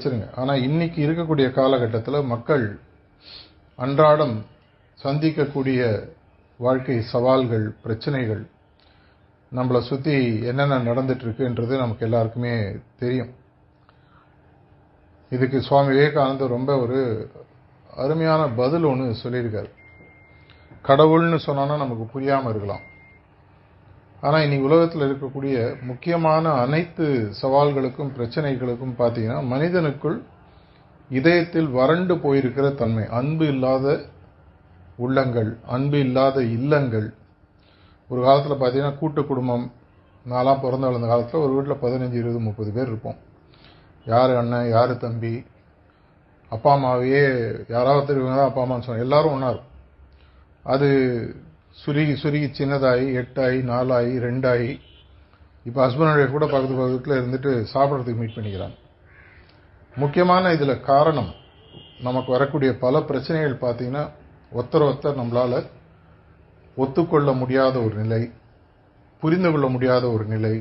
வச்சிருங்க. ஆனால் இன்னைக்கு இருக்கக்கூடிய காலகட்டத்தில் மக்கள் அன்றாடம் சந்திக்கக்கூடிய வாழ்க்கை சவால்கள், பிரச்சனைகள், நம்மளை சுற்றி என்னென்ன நடந்துட்டு இருக்குன்றது நமக்கு எல்லாருக்குமே தெரியும். இதுக்கு சுவாமி விவேகானந்தர் ரொம்ப ஒரு அருமையான பதில் ஒன்று சொல்லியிருக்காரு. கடவுள்னு சொன்னோன்னா நமக்கு புரியாமல் இருக்கலாம். ஆனால் இன்னைக்கு உலகத்தில் இருக்கக்கூடிய முக்கியமான அனைத்து சவால்களுக்கும் பிரச்சனைகளுக்கும் பார்த்தீங்கன்னா மனிதனுக்குள் இதயத்தில் வறண்டு போயிருக்கிற தன்மை, அன்பு இல்லாத உள்ளங்கள், அன்பு இல்லாத இல்லங்கள். ஒரு காலத்தில் பார்த்தீங்கன்னா கூட்டு குடும்பம், நான்லாம் பிறந்த வளர்ந்த காலத்தில் ஒரு வீட்டில் 15, 20, 30 பேர் இருப்போம். யார் அண்ணன், யார் தம்பி, அப்பா அம்மாவையே யாராவது தெரியுங்க தான் அப்பா அம்மான்னு சொன்னாங்க, எல்லாரும் ஒன்றா இருக்கும். அது சுருகி சுருகி சின்னதாகி 8 ஆகி 4 ஆகி 2 ஆகி இப்போ ஹஸ்பண்ட் கூட பக்கத்தில் இருந்துட்டு சாப்பிட்றதுக்கு மீட் பண்ணிக்கிறாங்க. முக்கியமான இதில் காரணம் நமக்கு வரக்கூடிய பல பிரச்சனைகள் பார்த்தீங்கன்னா ஒருத்தர் நம்மளால் ஒத்துக்கொள்ள முடியாத ஒரு நிலை, புரிந்து கொள்ள முடியாத ஒரு நிலை,